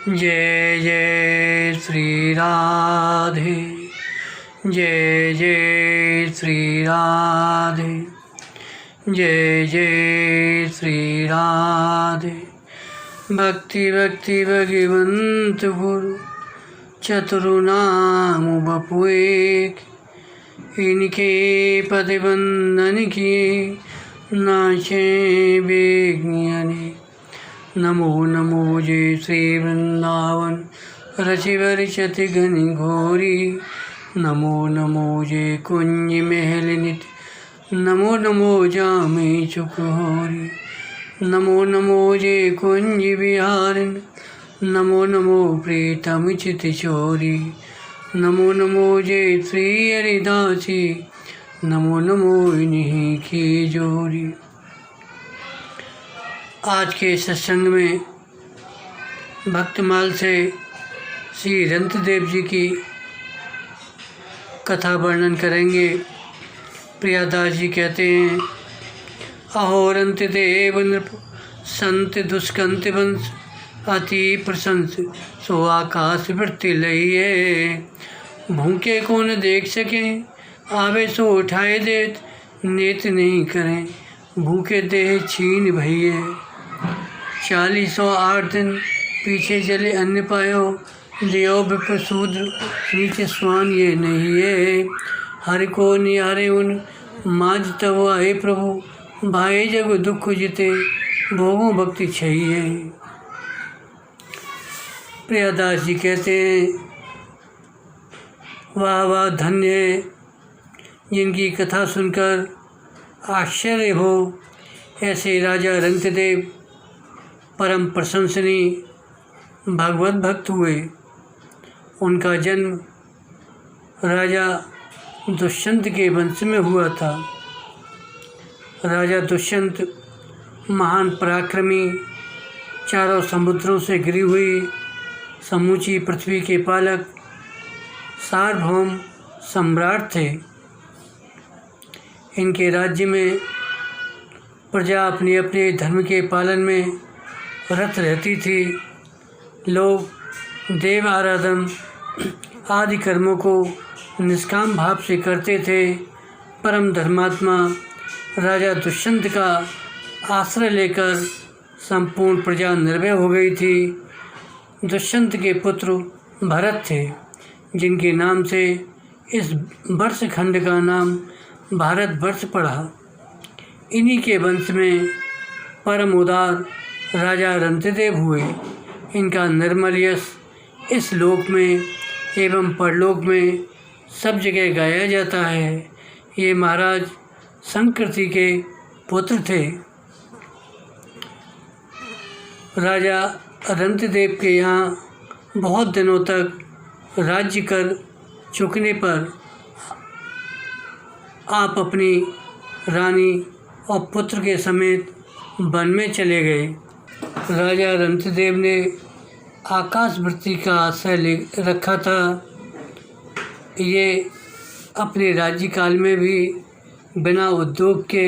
जय जय श्री राधे, जय जय श्री राधे, जय जय श्री राधे। भक्ति भक्ति भगवंत गुरु चतुरु नाम बपु एक, इनके पद बंदन किए नाचे बेग्ञानी। नमो नमो जय श्री वृंदावन रचि वर्षति घनि घोरी। नमो नमो जय कुंज महल नित, नमो नमो जामे चुक होरी। नमो नमो जय कुंज विहारिन, नमो नमो प्रीतम चित चोरी। नमो नमो जय श्री हरिदासी, नमो नमो इन्हीं की जोरी। आज के सत्संग में भक्तमाल से श्री रंतदेव जी की कथा वर्णन करेंगे। प्रियादास जी कहते हैं, अहो रंतदेव नृप संत दुष्कंत वंश, अति प्रशंस सो आकाश वृत्ति लइए। भूखे को न देख सकें, आवे सो उठाए देत, नेत नहीं करें भूखे देह छीन भइए। 4008 दिन पीछे चले अन्न पायो, लियो विप्र शूद्र नीचे स्वान ये नहीं है। हर को निहारे उन माज तब आए प्रभु, भाई जग दुख जिते भोगों भक्ति चाहिए। प्रियादास जी कहते हैं, वाह वाह धन्य है जिनकी कथा सुनकर आश्चर्य हो। ऐसे राजा रंतदेव परम प्रशंसनीय भगवत भक्त हुए। उनका जन्म राजा दुष्यंत के वंश में हुआ था। राजा दुष्यंत महान पराक्रमी, चारों समुद्रों से घिरी हुई समूची पृथ्वी के पालक सार्वभौम सम्राट थे। इनके राज्य में प्रजा अपने अपने धर्म के पालन में रत रहती थी। लोग देव आराधन आदि कर्मों को निष्काम भाव से करते थे। परम धर्मात्मा राजा दुष्यंत का आश्रय लेकर संपूर्ण प्रजा निर्भय हो गई थी। दुष्यंत के पुत्र भरत थे, जिनके नाम से इस वर्षखंड का नाम भारत वर्ष पड़ा। इन्हीं के वंश में परम उदार राजा रंतदेव हुए। इनका निर्मल यश इस लोक में एवं परलोक में सब जगह गाया जाता है। ये महाराज संकृति के पुत्र थे। राजा रंतदेव के यहाँ बहुत दिनों तक राज्य कर चुकने पर आप अपनी रानी और पुत्र के समेत वन में चले गए। राजा रंतदेव ने आकाश वृत्ति का आश्रय ले रखा था। ये अपने राज्यकाल में भी बिना उद्योग के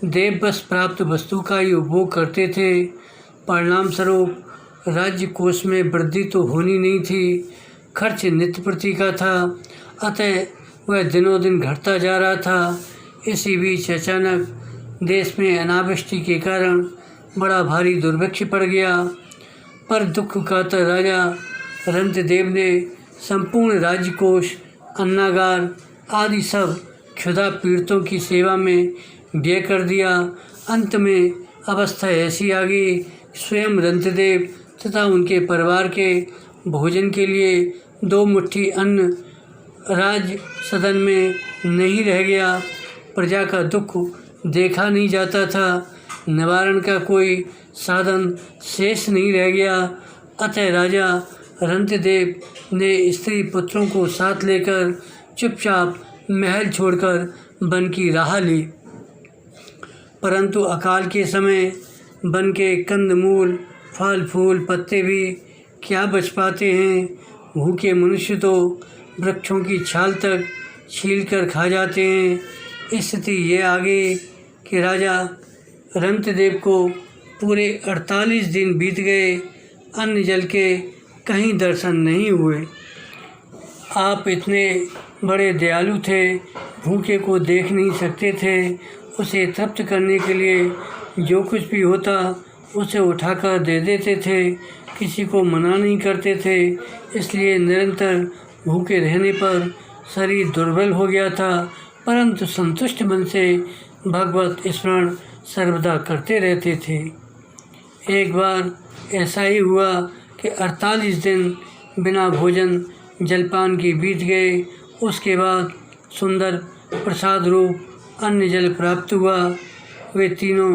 देववश प्राप्त वस्तु का ही उपभोग करते थे। परिणाम स्वरूप राज्य कोष में वृद्धि तो होनी नहीं थी, खर्च नित्य प्रति का था। अतः वह दिनों दिन घटता जा रहा था। इसी बीच अचानक देश में अनावृष्टि के कारण बड़ा भारी दुर्भिक्ष पड़ गया। पर दुख कातर राजा रंतदेव ने संपूर्ण राज्यकोष, अन्नागार आदि सब क्षुधा पीड़ितों की सेवा में व्यय कर दिया। अंत में अवस्था ऐसी आ गई, स्वयं रंतदेव तथा उनके परिवार के भोजन के लिए 2 मुट्ठी अन्न राज सदन में नहीं रह गया। प्रजा का दुख देखा नहीं जाता था, निवारण का कोई साधन शेष नहीं रह गया। अतः राजा रंतदेव ने स्त्री पुत्रों को साथ लेकर चुपचाप महल छोड़कर वन की राह ली। परंतु अकाल के समय वन के कंदमूल, फल फूल, पत्ते भी क्या बच पाते हैं। भूखे मनुष्य तो वृक्षों की छाल तक छील कर खा जाते हैं। स्थिति ये आ गई कि राजा रंतदेव को पूरे 48 दिन बीत गए। अन्न जल के कहीं दर्शन नहीं हुए। आप इतने बड़े दयालु थे, भूखे को देख नहीं सकते थे, उसे तृप्त करने के लिए जो कुछ भी होता उसे उठाकर दे देते थे, किसी को मना नहीं करते थे। इसलिए निरंतर भूखे रहने पर शरीर दुर्बल हो गया था, परंतु संतुष्ट मन से भगवत स्मरण सर्वदा करते रहते थे। एक बार ऐसा ही हुआ कि 48 दिन बिना भोजन जलपान के बीत गए। उसके बाद सुंदर प्रसाद रूप अन्न जल प्राप्त हुआ। वे तीनों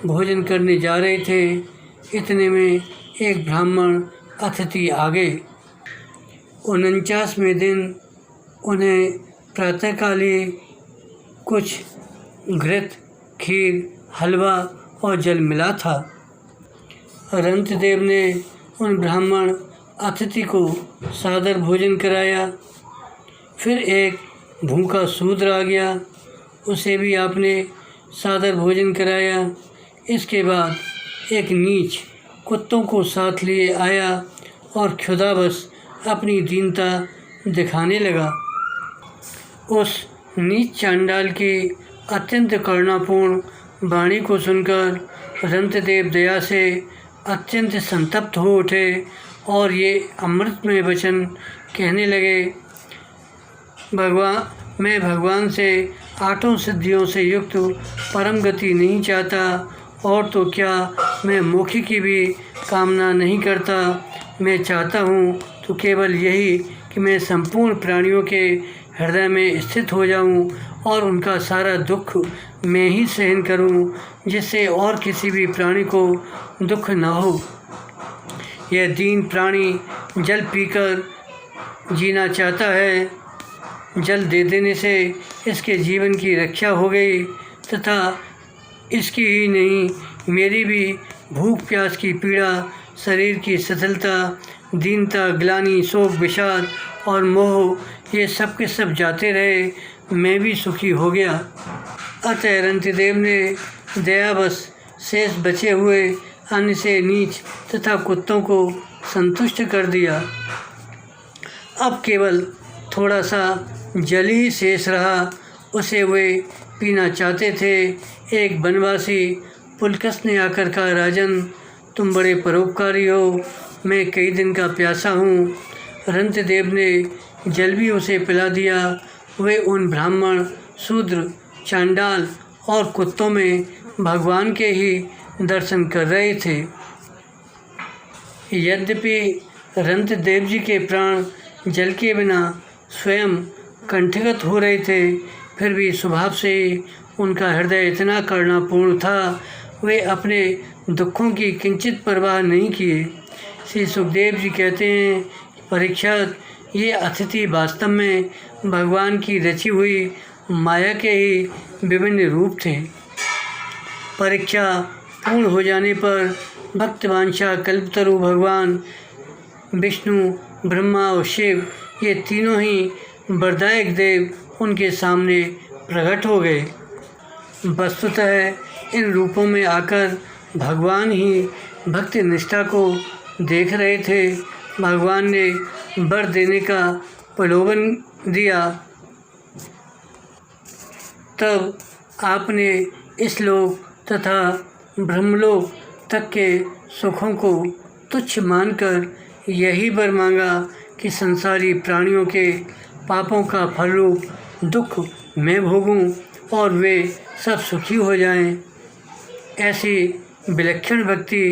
भोजन करने जा रहे थे। इतने में एक ब्राह्मण अतिथि आ गए। 49वें दिन उन्हें प्रातःकालीन कुछ घृत, खीर, हलवा और जल मिला था। रंतदेव ने उन ब्राह्मण अतिथि को सादर भोजन कराया। फिर एक भूखा शूद्र आ गया, उसे भी आपने सादर भोजन कराया। इसके बाद एक नीच कुत्तों को साथ लिए आया और क्षुधावश अपनी दीनता दिखाने लगा। उस नीच चांडाल की अत्यंत करुणापूर्ण वाणी को सुनकर रंतदेव दया से अत्यंत संतप्त हो उठे और ये अमृतमय वचन कहने लगे, मैं भगवान से 8 सिद्धियों से युक्त परम गति नहीं चाहता, और तो क्या मैं मोक्ष की भी कामना नहीं करता। मैं चाहता हूँ तो केवल यही कि मैं संपूर्ण प्राणियों के हृदय में स्थित हो जाऊँ और उनका सारा दुख मैं ही सहन करूँ, जिससे और किसी भी प्राणी को दुख न हो। यह दीन प्राणी जल पीकर जीना चाहता है। जल दे देने से इसके जीवन की रक्षा हो गई, तथा इसकी ही नहीं मेरी भी भूख प्यास की पीड़ा, शरीर की शिथिलता, दीनता, ग्लानि, शोक, विषाद और मोह, ये सब के सब जाते रहे, मैं भी सुखी हो गया। अतः रंतदेव ने दयावश शेष बचे हुए अन्न से नीच तथा कुत्तों को संतुष्ट कर दिया। अब केवल थोड़ा सा जल ही शेष रहा, उसे वे पीना चाहते थे। एक वनवासी पुलकस ने आकर कहा, राजन, तुम बड़े परोपकारी हो, मैं कई दिन का प्यासा हूँ। रंतदेव ने जल भी उसे पिला दिया। वे उन ब्राह्मण, शूद्र, चांडाल और कुत्तों में भगवान के ही दर्शन कर रहे थे। यद्यपि रंतदेव जी के प्राण जल के बिना स्वयं कंठगत हो रहे थे, फिर भी स्वभाव से उनका हृदय इतना करुणापूर्ण था, वे अपने दुखों की किंचित परवाह नहीं किए। श्री सुखदेव जी कहते हैं, परीक्षित, ये अतिथि वास्तव में भगवान की रची हुई माया के ही विभिन्न रूप थे। परीक्षा पूर्ण हो जाने पर भक्तवांछा कल्पतरु भगवान विष्णु, ब्रह्मा और शिव, ये तीनों ही वरदायक देव उनके सामने प्रकट हो गए। वस्तुतः इन रूपों में आकर भगवान ही भक्ति निष्ठा को देख रहे थे। भगवान ने वर देने का प्रलोभन दिया, तब आपने इस लोक तथा ब्रह्मलोक तक के सुखों को तुच्छ मानकर यही वर मांगा कि संसारी प्राणियों के पापों का फलरूप दुख मैं भोगूं और वे सब सुखी हो जाएं। ऐसी विलक्षण भक्ति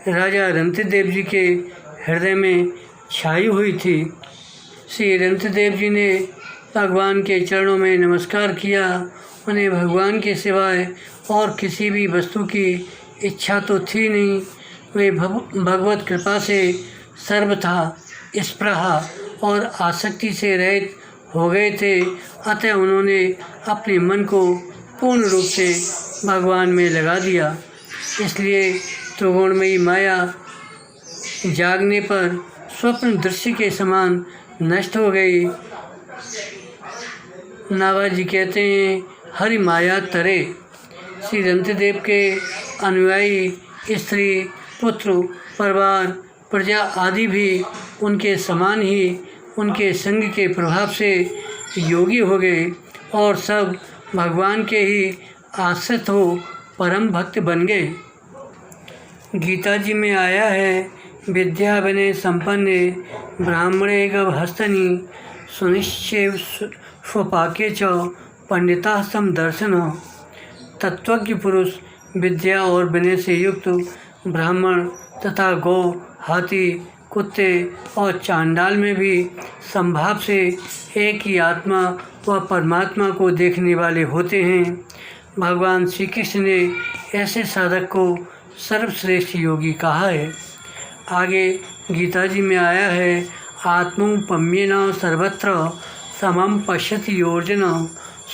राजा रंतदेव जी के हृदय में छाई हुई थी। श्री रंतदेव जी ने भगवान के चरणों में नमस्कार किया। उन्हें भगवान के सिवाय और किसी भी वस्तु की इच्छा तो थी नहीं। वे भगवत कृपा से सर्वथा स्पृहा और आसक्ति से रहित हो गए थे। अतः उन्होंने अपने मन को पूर्ण रूप से भगवान में लगा दिया। इसलिए त्रिगुणमयी माया जागने पर स्वप्न दृश्य के समान नष्ट हो गई। नाभाजी कहते हैं, हरि माया तरे। श्री रंतदेव के अनुयायी स्त्री, पुत्र, परिवार, प्रजा आदि भी उनके समान ही उनके संग के प्रभाव से योगी हो गए और सब भगवान के ही आश्रित हो परम भक्त बन गए। गीता जी में आया है, विद्या विनय संपन्ने ब्राह्मणे गवहस्तनि सुनिश्चय स्वपाके च पंडिता सम दर्शन। तत्वज्ञ पुरुष विद्या और विनय से युक्त ब्राह्मण तथा गौ, हाथी, कुत्ते और चांडाल में भी संभाव से एक ही आत्मा व परमात्मा को देखने वाले होते हैं। भगवान श्री कृष्ण ने ऐसे साधक को सर्वश्रेष्ठ योगी कहा है। आगे गीता जी में आया है, आत्मोपम्येन सर्वत्र समम पश्यति योर्जन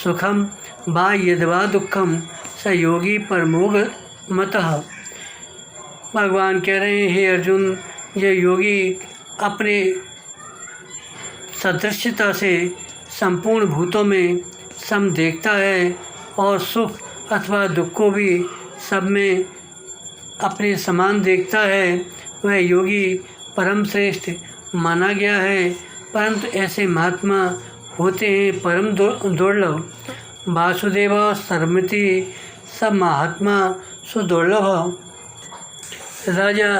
सुखम वा यद्वा दुखम स योगी परमोगमतः। भगवान कह रहे हैं, हे अर्जुन, यह योगी अपने सदृश्यता से संपूर्ण भूतों में सम देखता है और सुख अथवा दुख को भी सब में अपने समान देखता है। वह योगी परम श्रेष्ठ माना गया है, परंतु ऐसे महात्मा होते हैं परम दुर्लभ। वासुदेव सर्वमिति सब महात्मा सुदुर्लभ। राजा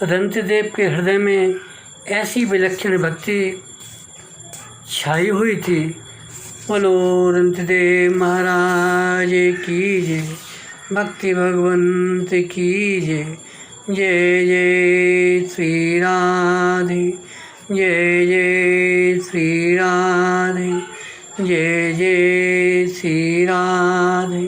रंतिदेव के हृदय में ऐसी विलक्षण भक्ति छाई हुई थी। बोलो रंतिदेव महाराज की जय, भक्ति भगवंत की जय। जय जय श्री राधे, जय जय श्री राधे, जय जय श्री राधे।